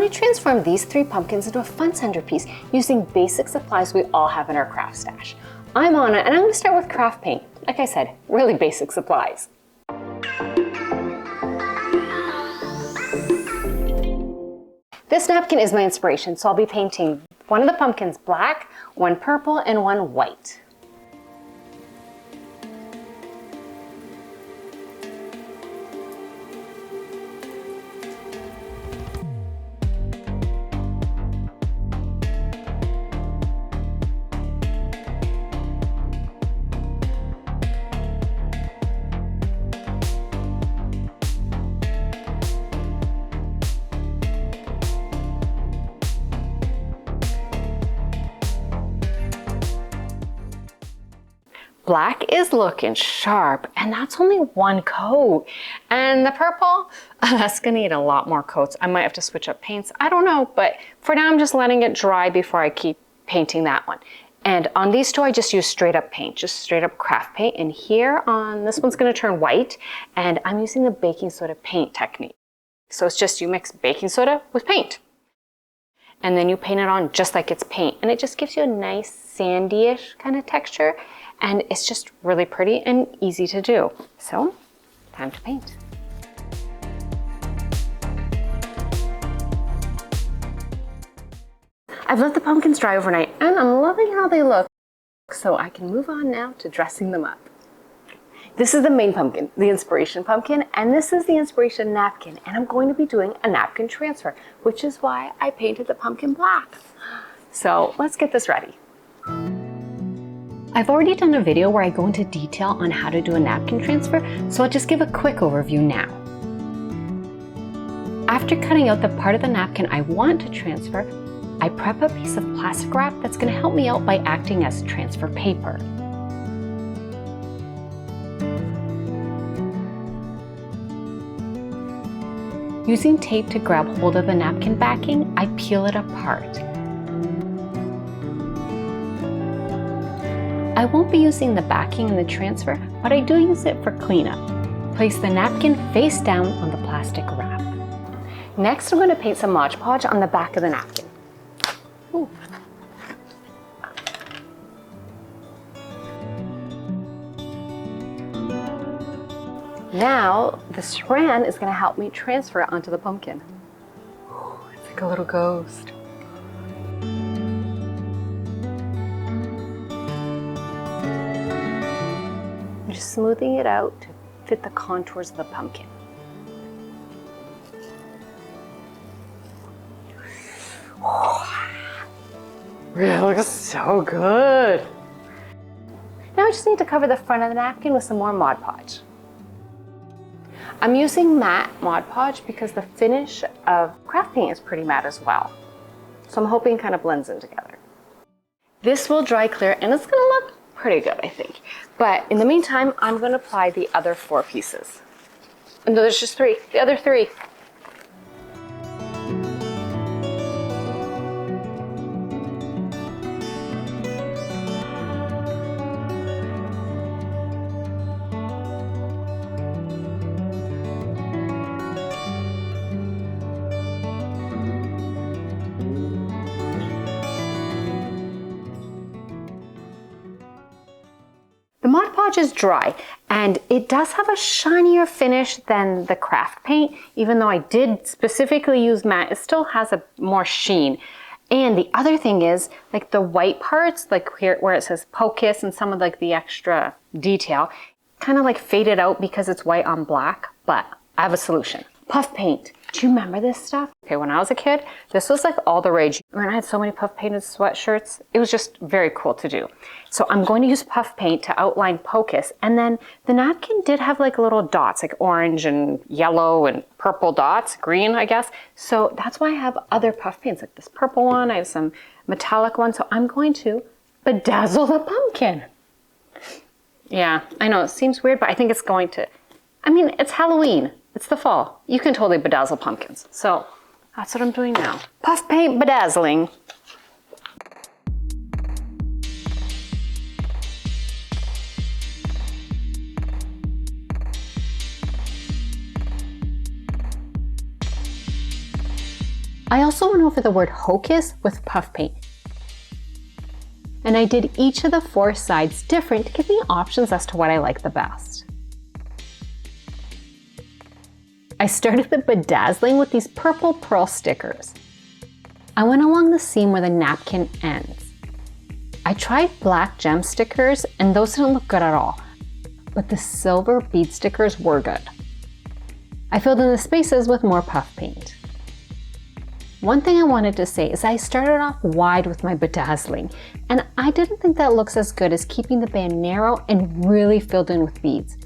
to transform these 3 pumpkins into a fun centerpiece using basic supplies we all have in our craft stash. I'm Anna, and I'm going to start with craft paint. Like I said, really basic supplies. This napkin is my inspiration, so I'll be painting one of the pumpkins black, one purple, and one white. Black is looking sharp, and that's only 1 coat. And the purple, that's gonna need a lot more coats. I might have to switch up paints, I don't know, but for now I'm just letting it dry before I keep painting that one. And on these 2, I just use straight up paint, just straight up craft paint. And here on this one's gonna turn white, and I'm using the baking soda paint technique. So it's just you mix baking soda with paint. And then you paint it on just like it's paint. And it just gives you a nice sandy-ish kind of texture. And it's just really pretty and easy to do. So, time to paint. I've let the pumpkins dry overnight, and I'm loving how they look. So I can move on now to dressing them up. This is the main pumpkin, the inspiration pumpkin, and this is the inspiration napkin. And I'm going to be doing a napkin transfer, which is why I painted the pumpkin black. So let's get this ready. I've already done a video where I go into detail on how to do a napkin transfer, so I'll just give a quick overview now. After cutting out the part of the napkin I want to transfer, I prep a piece of plastic wrap that's going to help me out by acting as transfer paper. Using tape to grab hold of the napkin backing, I peel it apart. I won't be using the backing in the transfer, but I do use it for cleanup. Place the napkin face down on the plastic wrap. Next, I'm going to paint some Mod Podge on the back of the napkin. Ooh. Now, the saran is going to help me transfer it onto the pumpkin. Ooh, it's like a little ghost. Just smoothing it out to fit the contours of the pumpkin. It looks so good. Now I just need to cover the front of the napkin with some more Mod Podge. I'm using matte Mod Podge because the finish of craft paint is pretty matte as well. So I'm hoping it kind of blends in together. This will dry clear and it's gonna look pretty good, I think. But in the meantime, I'm going to apply the other 4 pieces. No, there's just 3. The other 3. The Mod Podge is dry, and it does have a shinier finish than the craft paint. Even though I did specifically use matte, it still has a more sheen. And the other thing is, like the white parts, like here where it says Pocus and some of like the extra detail, kind of like faded out because it's white on black, but I have a solution. Puff paint. Do you remember this stuff? Okay, when I was a kid, this was like all the rage. When I had so many puff painted sweatshirts, it was just very cool to do. So I'm going to use puff paint to outline Pocus. And then the napkin did have like little dots, like orange and yellow and purple dots, green, I guess. So that's why I have other puff paints, like this purple one. I have some metallic ones. So I'm going to bedazzle the pumpkin. Yeah, I know it seems weird, but I think it's going to, I mean, it's Halloween. It's the fall. You can totally bedazzle pumpkins. So that's what I'm doing now. Puff paint bedazzling. I also went over the word hocus with puff paint. And I did each of the 4 sides different to give me options as to what I like the best. I started the bedazzling with these purple pearl stickers. I went along the seam where the napkin ends. I tried black gem stickers and those didn't look good at all, but the silver bead stickers were good. I filled in the spaces with more puff paint. One thing I wanted to say is I started off wide with my bedazzling, and I didn't think that looks as good as keeping the band narrow and really filled in with beads.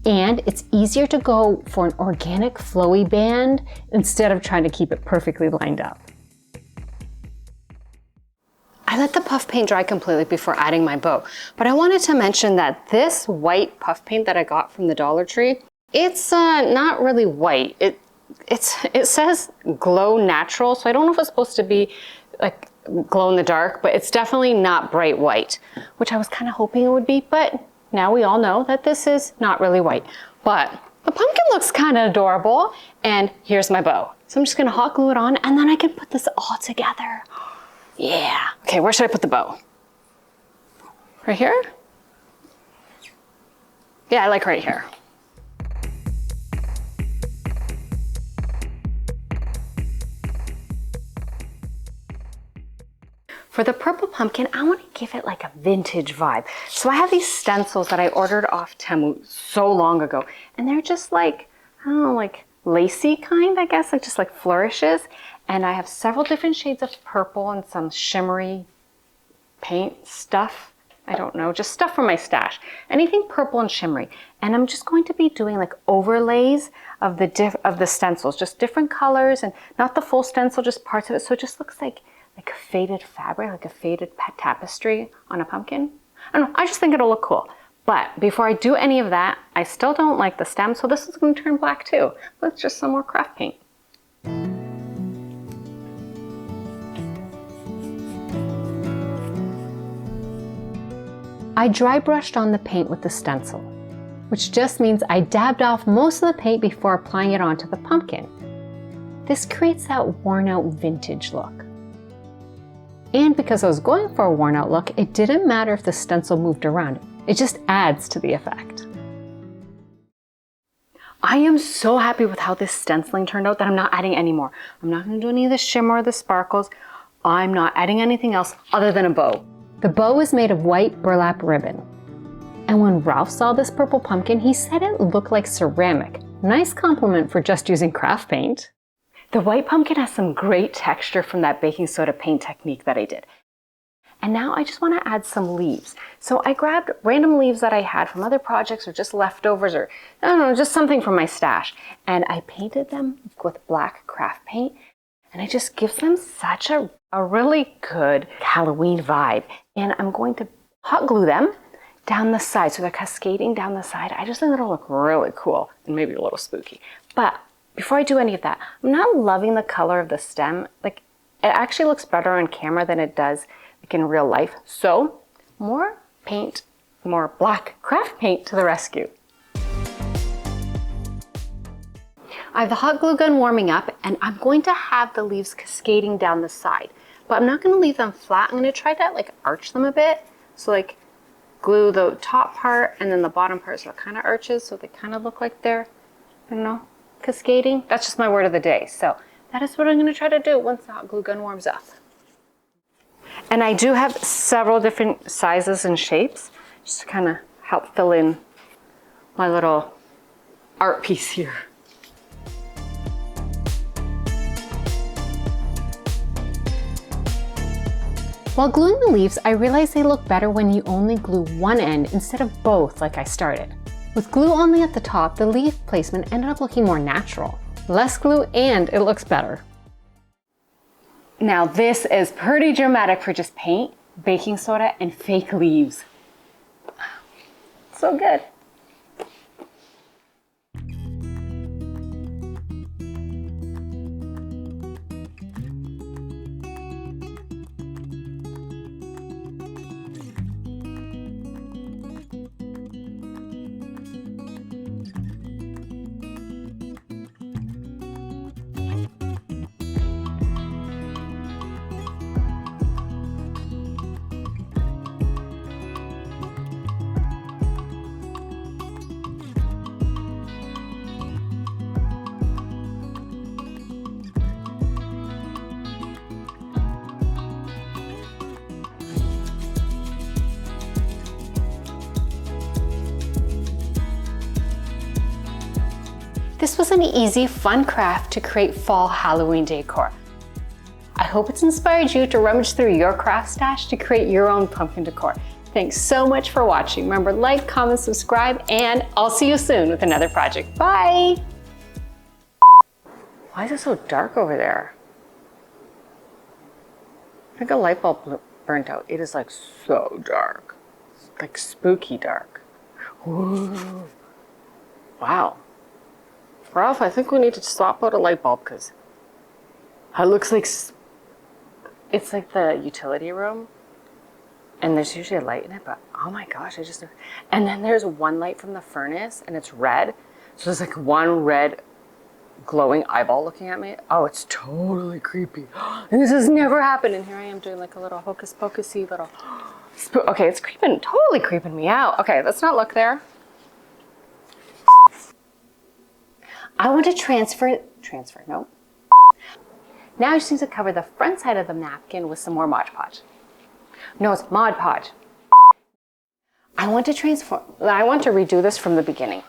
And it's easier to go for an organic flowy band instead of trying to keep it perfectly lined up. I let the puff paint dry completely before adding my bow, but I wanted to mention that this white puff paint that I got from the Dollar Tree, it's not really white. It says glow natural, so I don't know if it's supposed to be like glow in the dark, but it's definitely not bright white, which I was kind of hoping it would be, but now we all know that this is not really white. But the pumpkin looks kind of adorable, and here's my bow. So I'm just gonna hot glue it on, and then I can put this all together. Yeah. Okay, where should I put the bow? Right here? Yeah, I like right here. For the purple pumpkin, I want to give it like a vintage vibe. So I have these stencils that I ordered off Temu so long ago, and they're just like, I don't know, like lacy kind, I guess, like just like flourishes. And I have several different shades of purple and some shimmery paint stuff. I don't know, just stuff from my stash. Anything purple and shimmery. And I'm just going to be doing like overlays of the stencils, just different colors and not the full stencil, just parts of it. So it just looks like a faded fabric, like a faded tapestry on a pumpkin. I don't know, I just think it'll look cool. But before I do any of that, I still don't like the stem, so this is going to turn black too. With just some more craft paint. I dry brushed on the paint with the stencil, which just means I dabbed off most of the paint before applying it onto the pumpkin. This creates that worn out vintage look. And because I was going for a worn out look, it didn't matter if the stencil moved around. It just adds to the effect. I am so happy with how this stenciling turned out that I'm not adding any more. I'm not going to do any of the shimmer or the sparkles. I'm not adding anything else other than a bow. The bow is made of white burlap ribbon. And when Ralph saw this purple pumpkin, he said it looked like ceramic. Nice compliment for just using craft paint. The white pumpkin has some great texture from that baking soda paint technique that I did. And now I just want to add some leaves. So I grabbed random leaves that I had from other projects or just leftovers or, I don't know, just something from my stash. And I painted them with black craft paint. And it just gives them such a really good Halloween vibe. And I'm going to hot glue them down the side. So they're cascading down the side. I just think it'll look really cool and maybe a little spooky. But before I do any of that, I'm not loving the color of the stem. Like, it actually looks better on camera than it does like in real life. So more paint, more black craft paint to the rescue. I have the hot glue gun warming up and I'm going to have the leaves cascading down the side, but I'm not going to leave them flat. I'm going to try to like arch them a bit. So like glue the top part and then the bottom part so it kind of arches so they kind of look like they're, I don't know, cascading. That's just my word of the day. So that is what I'm going to try to do once the hot glue gun warms up. And I do have several different sizes and shapes just to kind of help fill in my little art piece here. While gluing the leaves, I realized they look better when you only glue one end instead of both like I started. With glue only at the top, the leaf placement ended up looking more natural. Less glue and it looks better. Now this is pretty dramatic for just paint, baking soda, and fake leaves. So good. This was an easy, fun craft to create fall Halloween decor. I hope it's inspired you to rummage through your craft stash to create your own pumpkin decor. Thanks so much for watching. Remember, like, comment, subscribe, and I'll see you soon with another project. Bye! Why is it so dark over there? I think a light bulb burnt out. It is like so dark. It's like spooky dark. Ooh. Wow. Ralph, I think we need to swap out a light bulb because it looks like it's like the utility room and there's usually a light in it, but oh my gosh, and then there's one light from the furnace and it's red. So there's like one red glowing eyeball looking at me. Oh, it's totally creepy. And this has never happened. And here I am doing like a little hocus pocusy little okay, it's totally creeping me out. Okay, let's not look there. I want to transfer, no. Now I just need to cover the front side of the napkin with some more Mod Podge. No, it's Mod Podge. I want to redo this from the beginning.